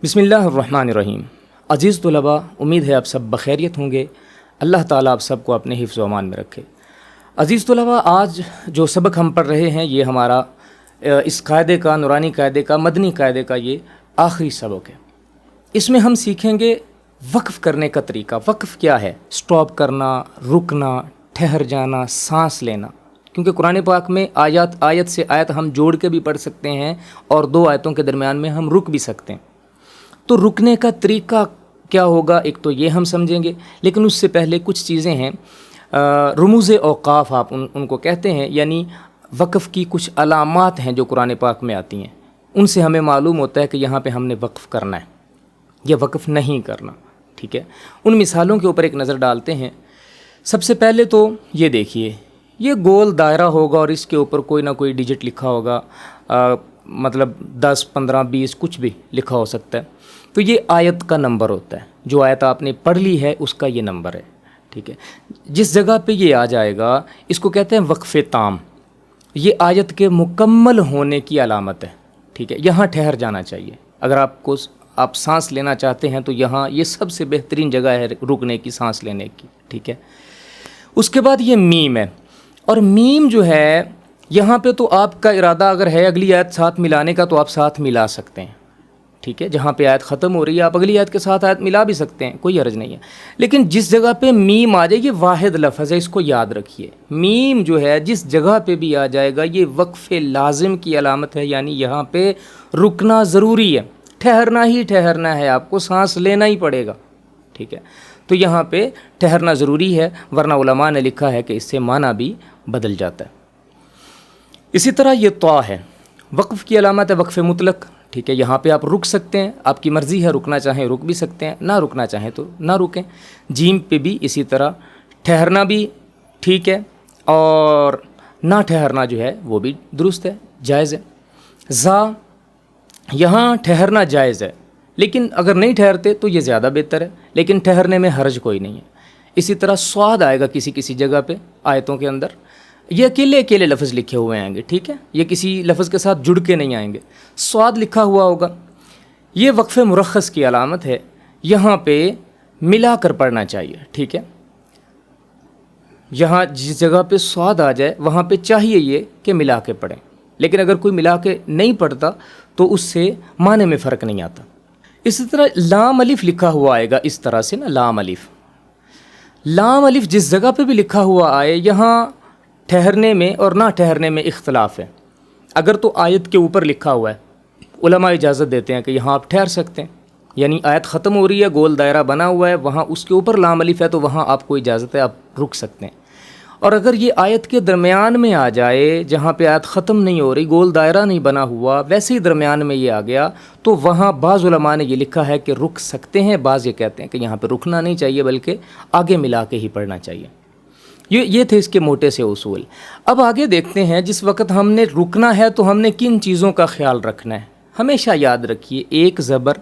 بسم اللہ الرحمن الرحیم۔ عزیز طلباء، امید ہے آپ سب بخیریت ہوں گے۔ اللہ تعالیٰ آپ سب کو اپنے حفظ و امان میں رکھے۔ عزیز طلباء، آج جو سبق ہم پڑھ رہے ہیں یہ ہمارا اس قاعدے کا، نورانی قاعدے کا، مدنی قاعدے کا یہ آخری سبق ہے۔ اس میں ہم سیکھیں گے وقف کرنے کا طریقہ۔ وقف کیا ہے؟ سٹاپ کرنا، رکنا، ٹھہر جانا، سانس لینا۔ کیونکہ قرآن پاک میں آیت سے آیت ہم جوڑ کے بھی پڑھ سکتے ہیں اور دو آیتوں کے درمیان میں ہم رک بھی سکتے ہیں۔ تو رکنے کا طریقہ کیا ہوگا؟ ایک تو یہ ہم سمجھیں گے، لیکن اس سے پہلے کچھ چیزیں ہیں، رموز اوقاف آپ ان کو کہتے ہیں، یعنی وقف کی کچھ علامات ہیں جو قرآن پاک میں آتی ہیں۔ ان سے ہمیں معلوم ہوتا ہے کہ یہاں پہ ہم نے وقف کرنا ہے یا وقف نہیں کرنا، ٹھیک ہے؟ ان مثالوں کے اوپر ایک نظر ڈالتے ہیں۔ سب سے پہلے تو یہ دیکھیے، یہ گول دائرہ ہوگا اور اس کے اوپر کوئی نہ کوئی ڈیجٹ لکھا ہوگا، مطلب 10، 15، 20 کچھ بھی لکھا ہو سکتا ہے۔ تو یہ آیت کا نمبر ہوتا ہے، جو آیت آپ نے پڑھ لی ہے اس کا یہ نمبر ہے، ٹھیک ہے؟ جس جگہ پہ یہ آ جائے گا اس کو کہتے ہیں وقف تام۔ یہ آیت کے مکمل ہونے کی علامت ہے، ٹھیک ہے؟ یہاں ٹھہر جانا چاہیے۔ اگر آپ سانس لینا چاہتے ہیں تو یہاں یہ سب سے بہترین جگہ ہے رکنے کی، سانس لینے کی، ٹھیک ہے؟ اس کے بعد یہ میم ہے، اور میم جو ہے یہاں پہ تو آپ کا ارادہ اگر ہے اگلی آیت ساتھ ملانے کا تو آپ ساتھ ملا سکتے ہیں، ٹھیک ہے؟ جہاں پہ آیت ختم ہو رہی ہے آپ اگلی آیت کے ساتھ آیت ملا بھی سکتے ہیں، کوئی حرج نہیں ہے۔ لیکن جس جگہ پہ میم آ جائے، یہ واحد لفظ ہے، اس کو یاد رکھیے۔ میم جو ہے جس جگہ پہ بھی آ جائے گا یہ وقف لازم کی علامت ہے، یعنی یہاں پہ رکنا ضروری ہے، ٹھہرنا ہی ٹھہرنا ہے، آپ کو سانس لینا ہی پڑے گا، ٹھیک ہے؟ تو یہاں پہ ٹھہرنا ضروری ہے، ورنہ علماء نے لکھا ہے کہ اس سے معنی بھی بدل جاتا ہے۔ اسی طرح یہ طا ہے، وقف کی علامت ہے، وقف مطلق، ٹھیک ہے؟ یہاں پہ آپ رک سکتے ہیں، آپ کی مرضی ہے، رکنا چاہیں رک بھی سکتے ہیں، نہ رکنا چاہیں تو نہ رکیں۔ جیم پہ بھی اسی طرح ٹھہرنا بھی ٹھیک ہے، اور نہ ٹھہرنا جو ہے وہ بھی درست ہے، جائز ہے۔ زا، یہاں ٹھہرنا جائز ہے، لیکن اگر نہیں ٹھہرتے تو یہ زیادہ بہتر ہے، لیکن ٹھہرنے میں حرج کوئی نہیں ہے۔ اسی طرح سواد آئے گا کسی جگہ پہ آیتوں کے اندر، یہ اکیلے لفظ لکھے ہوئے آئیں گے، ٹھیک ہے؟ یہ کسی لفظ کے ساتھ جڑ کے نہیں آئیں گے۔ سواد لکھا ہوا ہوگا، یہ وقف مرخص کی علامت ہے، یہاں پہ ملا کر پڑھنا چاہیے، ٹھیک ہے؟ یہاں جس جگہ پہ سواد آ جائے وہاں پہ چاہیے یہ کہ ملا کے پڑھیں، لیکن اگر کوئی ملا کے نہیں پڑھتا تو اس سے معنی میں فرق نہیں آتا۔ اسی طرح لام الف لکھا ہوا آئے گا، اس طرح سے نا، لام الف جس جگہ پہ بھی لکھا ہوا آئے، یہاں ٹھہرنے میں اور نہ ٹھہرنے میں اختلاف ہے۔ اگر تو آیت کے اوپر لکھا ہوا ہے، علماء اجازت دیتے ہیں کہ یہاں آپ ٹھہر سکتے ہیں، یعنی آیت ختم ہو رہی ہے، گول دائرہ بنا ہوا ہے، وہاں اس کے اوپر لام الف ہے تو وہاں آپ کو اجازت ہے، آپ رک سکتے ہیں۔ اور اگر یہ آیت کے درمیان میں آ جائے، جہاں پہ آیت ختم نہیں ہو رہی، گول دائرہ نہیں بنا ہوا، ویسے ہی درمیان میں یہ آ گیا، تو وہاں بعض علماء نے یہ لکھا ہے کہ رک سکتے ہیں، بعض یہ کہتے ہیں کہ یہاں پہ رکنا نہیں چاہیے بلکہ آگے ملا کے ہی پڑھنا چاہیے۔ یہ تھے اس کے موٹے سے اصول۔ اب آگے دیکھتے ہیں، جس وقت ہم نے رکنا ہے تو ہم نے کن چیزوں کا خیال رکھنا ہے؟ ہمیشہ یاد رکھیے، ایک زبر،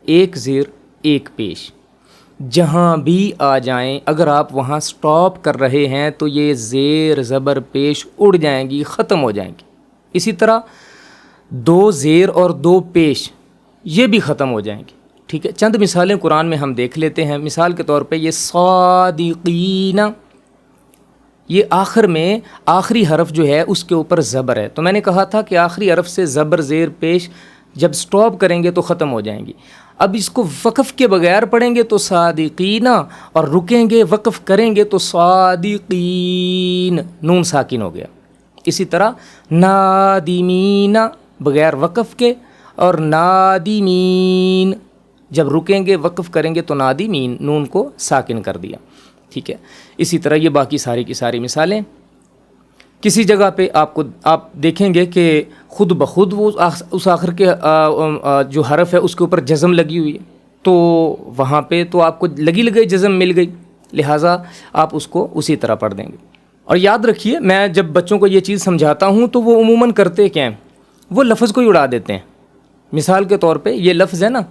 ایک زیر، ایک پیش، جہاں بھی آ جائیں اگر آپ وہاں سٹاپ کر رہے ہیں تو یہ زیر، زبر، پیش اڑ جائیں گی، ختم ہو جائیں گی۔ اسی طرح 2 زیر اور 2 پیش یہ بھی ختم ہو جائیں گی، ٹھیک ہے؟ چند مثالیں قرآن میں ہم دیکھ لیتے ہیں۔ مثال کے طور پہ یہ صادقین، یہ آخر میں آخری حرف جو ہے اس کے اوپر زبر ہے، تو میں نے کہا تھا کہ آخری حرف سے زبر، زیر، پیش جب سٹاپ کریں گے تو ختم ہو جائیں گی۔ اب اس کو وقف کے بغیر پڑھیں گے تو صادقین، اور رکیں گے وقف کریں گے تو صادقین، نون ساکن ہو گیا۔ اسی طرح نادمین، بغیر وقف کے، اور نادمین جب رکیں گے وقف کریں گے تو نادمین، نون کو ساکن کر دیا، ٹھیک ہے؟ اسی طرح یہ باقی ساری کی ساری مثالیں۔ کسی جگہ پہ آپ دیکھیں گے کہ خود بخود وہ اس آخر کے جو حرف ہے اس کے اوپر جزم لگی ہوئی ہے، تو وہاں پہ تو آپ کو لگی جزم مل گئی، لہٰذا آپ اس کو اسی طرح پڑھ دیں گے۔ اور یاد رکھیے، میں جب بچوں کو یہ چیز سمجھاتا ہوں تو وہ عموماً کرتے کیا ہیں؟ وہ لفظ کو ہی اڑا دیتے ہیں۔ مثال کے طور پہ یہ لفظ ہے نا،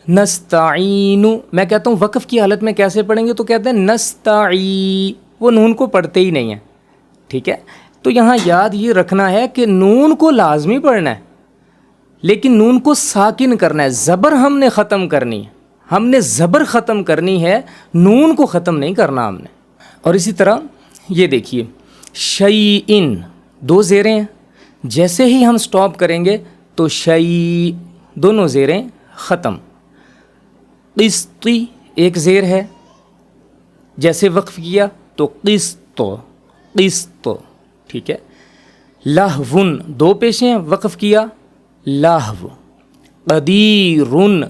نستعین، میں کہتا ہوں وقف کی حالت میں کیسے پڑھیں گے، تو کہتے ہیں نستعی، وہ نون کو پڑھتے ہی نہیں ہیں، ٹھیک ہے؟ تو یہاں یاد یہ رکھنا ہے کہ نون کو لازمی پڑھنا ہے، لیکن نون کو ساکن کرنا ہے، زبر ہم نے ختم کرنی ہے، ہم نے زبر ختم کرنی ہے، نون کو ختم نہیں کرنا ہم نے۔ اور اسی طرح یہ دیکھیے شیئن، دو زیریں ہیں، جیسے ہی ہم سٹاپ کریں گے تو شیء، دونوں زیریں ختم۔ قسطی، ایک زیر ہے، جیسے وقف کیا تو قسط، قسط، ٹھیک ہے۔ لہون، دو پیشیں ہیں، وقف کیا لہو۔ قدیرن،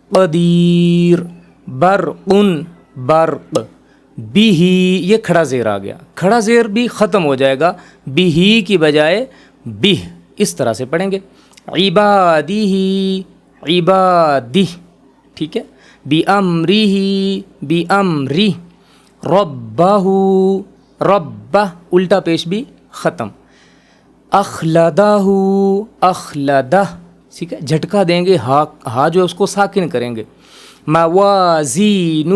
قدیر۔ برقن، برق۔ بیہی، یہ کھڑا زیر آ گیا، کھڑا زیر بھی ختم ہو جائے گا، بیہی کی بجائے بیہ، اس طرح سے پڑھیں گے۔ عبادی، عبادی، ٹھیک ہے۔ بِأَمْرِهِ، بِأَمْرِهِ۔ رَبَّهُ، رَبَّ، الٹا پیش بھی ختم۔ اخلدہ، اخلدہ، ٹھیک ہے، جھٹکا دیں گے، ہا جو ہے اس کو ساکن کریں گے۔ موازینہ،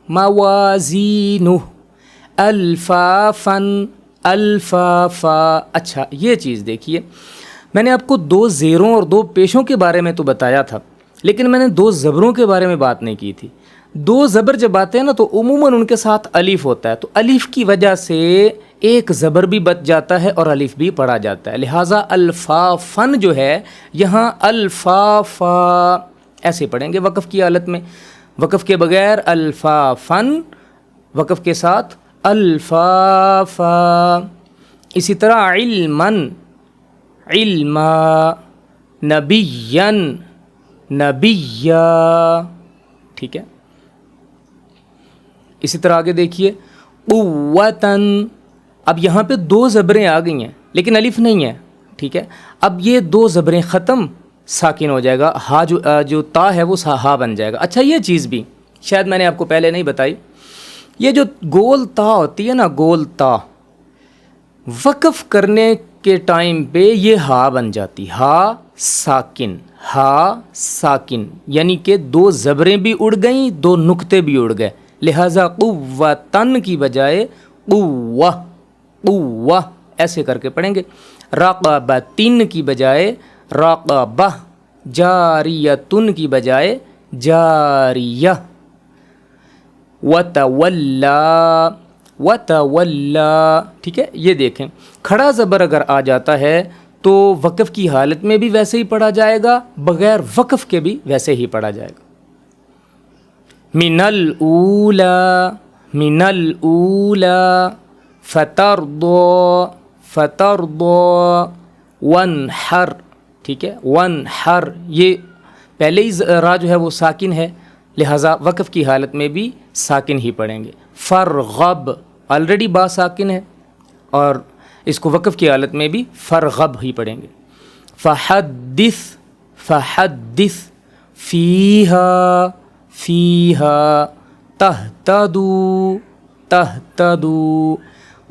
موازینہ۔ الفافن، الفافا۔ اچھا یہ چیز دیکھیے، میں نے آپ کو دو زیروں اور دو پیشوں کے بارے میں تو بتایا تھا، لیکن میں نے دو زبروں کے بارے میں بات نہیں کی تھی۔ دو زبر جب آتے ہیں نا تو عموماً ان کے ساتھ الف ہوتا ہے، تو الف کی وجہ سے ایک زبر بھی بچ جاتا ہے اور الف بھی پڑھا جاتا ہے، لہٰذا الفافن جو ہے یہاں الفافا ایسے پڑھیں گے وقف کی حالت میں، وقف کے بغیر الفافن، وقف کے ساتھ الفافا۔ اسی طرح علمن، علما۔ نبیًّا، نبیّا، ٹھیک ہے۔ اسی طرح آگے دیکھیے قوتاً، اب یہاں پہ دو زبریں آ گئی ہیں لیکن الف نہیں ہے، ٹھیک ہے۔ اب یہ دو زبریں ختم، ساکن ہو جائے گا، ہا جو تا ہے وہ ہا بن جائے گا۔ اچھا یہ چیز بھی شاید میں نے آپ کو پہلے نہیں بتائی، یہ جو گول تا ہوتی ہے نا، گول تا، وقف کرنے کے ٹائم پہ یہ ہا بن جاتی، ہا ساکن، ہا ساکن، یعنی کہ دو زبریں بھی اڑ گئیں، دو نقطے بھی اڑ گئے، لہٰذا قوتاً کی بجائے قوہ، قوہ ایسے کر کے پڑھیں گے۔ رقبتن کی بجائے رقبہ، جاریتن کی بجائے جاریہ۔ وتولا، وتولا، ٹھیک ہے۔ یہ دیکھیں کھڑا زبر اگر آ جاتا ہے تو وقف کی حالت میں بھی ویسے ہی پڑھا جائے گا، بغیر وقف کے بھی ویسے ہی پڑھا جائے گا۔ من الاولا، من الاولا۔ فترضى، فترضى۔ وانحر، ٹھیک ہے، وانحر، یہ پہلے ہی را جو ہے وہ ساکن ہے، لہٰذا وقف کی حالت میں بھی ساکن ہی پڑھیں گے۔ فرغب، آلریڈی با ساکن ہے اور اس کو وقف کی حالت میں بھی فرغب ہی پڑھیں گے۔ فحدث، فحدث۔ فیہا، فیہا۔ تہتدوا، تہتدوا۔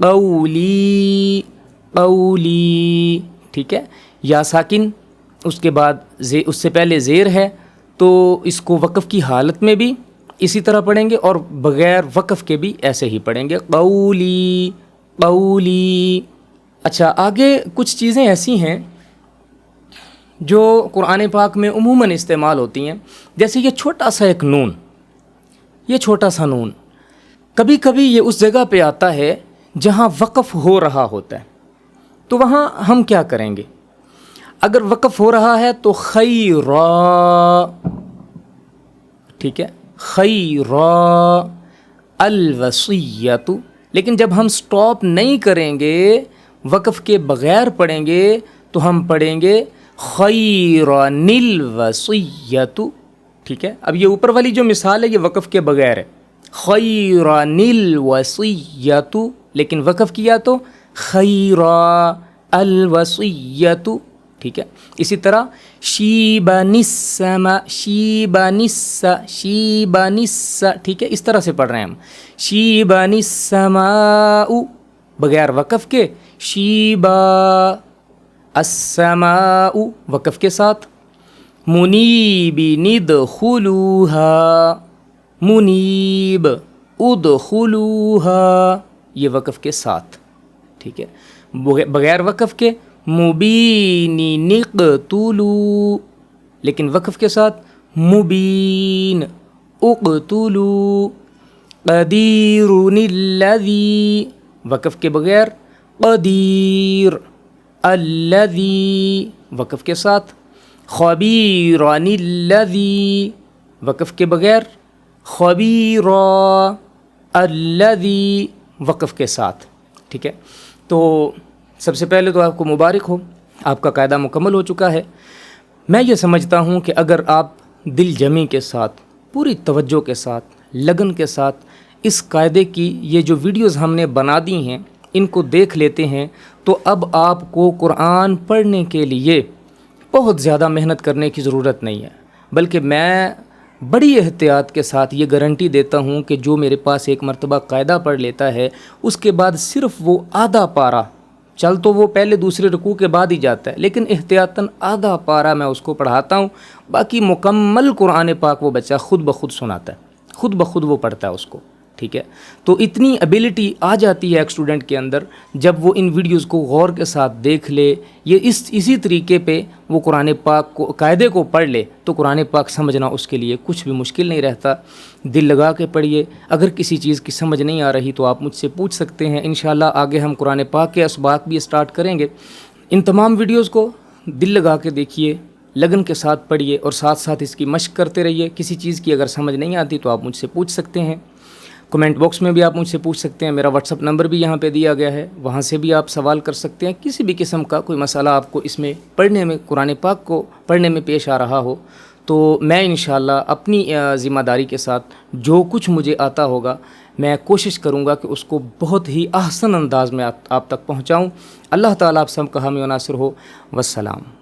قولی، قولی، ٹھیک ہے۔ یا ساکن، اس کے بعد اس سے پہلے زیر ہے تو اس کو وقف کی حالت میں بھی اسی طرح پڑھیں گے اور بغیر وقف کے بھی ایسے ہی پڑھیں گے، قولی، قولی۔ اچھا آگے کچھ چیزیں ایسی ہیں جو قرآن پاک میں عموماً استعمال ہوتی ہیں، جیسے یہ چھوٹا سا ایک نون، یہ چھوٹا سا نون کبھی کبھی یہ اس جگہ پہ آتا ہے جہاں وقف ہو رہا ہوتا ہے، تو وہاں ہم کیا کریں گے؟ اگر وقف ہو رہا ہے تو خیرا، ٹھیک ہے، خیرا۔ الوصیۃ، لیکن جب ہم سٹاپ نہیں کریں گے، وقف کے بغیر پڑھیں گے تو ہم پڑھیں گے خیرن الوصیۃ، ٹھیک ہے۔ اب یہ اوپر والی جو مثال ہے یہ وقف کے بغیر ہے، خیرن الوصیۃ، لیکن وقف کیا تو خیرا الوصیۃ، ٹھیک ہے۔ اسی طرح شیبن السماء، شیبن السماء، شیبن السماء، ٹھیک ہے، اس طرح سے پڑھ رہے ہیں ہم، شیبن السماء بغیر وقف کے، شیبا السماء وقف کے ساتھ۔ منیبین ادخلوها، منیب ادخلوها، یہ وقف کے ساتھ، ٹھیک ہے، بغیر وقف کے مبین نقتلوا، لیکن وقف کے ساتھ مبین اقتلوا، قدیر الذی، وقف کے بغیر قدیر، الذی وقف کے ساتھ، خبیرن الذی وقف کے بغیر خبیرا، الذی وقف کے ساتھ. ٹھیک ہے، تو سب سے پہلے تو آپ کو مبارک ہو، آپ کا قاعدہ مکمل ہو چکا ہے. میں یہ سمجھتا ہوں کہ اگر آپ دل جمی کے ساتھ، پوری توجہ کے ساتھ، لگن کے ساتھ اس قاعدے کی یہ جو ویڈیوز ہم نے بنا دی ہیں ان کو دیکھ لیتے ہیں تو اب آپ کو قرآن پڑھنے کے لیے بہت زیادہ محنت کرنے کی ضرورت نہیں ہے، بلکہ میں بڑی احتیاط کے ساتھ یہ گارنٹی دیتا ہوں کہ جو میرے پاس ایک مرتبہ قاعدہ پڑھ لیتا ہے اس کے بعد صرف وہ آدھا پارہ، چل تو وہ پہلے دوسرے رکوع کے بعد ہی جاتا ہے لیکن احتیاطاً آدھا پارہ میں اس کو پڑھاتا ہوں، باقی مکمل قرآن پاک وہ بچہ خود بخود سناتا ہے، خود بخود وہ پڑھتا ہے اس کو. ٹھیک ہے، تو اتنی ایبلٹی آ جاتی ہے ایک اسٹوڈنٹ کے اندر جب وہ ان ویڈیوز کو غور کے ساتھ دیکھ لے، یہ اسی طریقے پہ وہ قرآن پاک کو قاعدے کو پڑھ لے تو قرآن پاک سمجھنا اس کے لیے کچھ بھی مشکل نہیں رہتا. دل لگا کے پڑھیے، اگر کسی چیز کی سمجھ نہیں آ رہی تو آپ مجھ سے پوچھ سکتے ہیں. انشاءاللہ آگے ہم قرآن پاک کے اسباق بھی اسٹارٹ کریں گے. ان تمام ویڈیوز کو دل لگا کے دیکھیے، لگن کے ساتھ پڑھیے اور ساتھ ساتھ اس کی مشق کرتے رہیے. کسی چیز کی اگر سمجھ نہیں آتی تو آپ مجھ سے پوچھ سکتے ہیں، کمنٹ باکس میں بھی آپ مجھ سے پوچھ سکتے ہیں. میرا واٹس اپ نمبر بھی یہاں پہ دیا گیا ہے، وہاں سے بھی آپ سوال کر سکتے ہیں. کسی بھی قسم کا کوئی مسئلہ آپ کو اس میں پڑھنے میں، قرآن پاک کو پڑھنے میں پیش آ رہا ہو تو میں انشاءاللہ اپنی ذمہ داری کے ساتھ جو کچھ مجھے آتا ہوگا میں کوشش کروں گا کہ اس کو بہت ہی احسن انداز میں آپ تک پہنچاؤں. اللہ تعالیٰ آپ سب کا حامی و ناصر ہو. والسلام.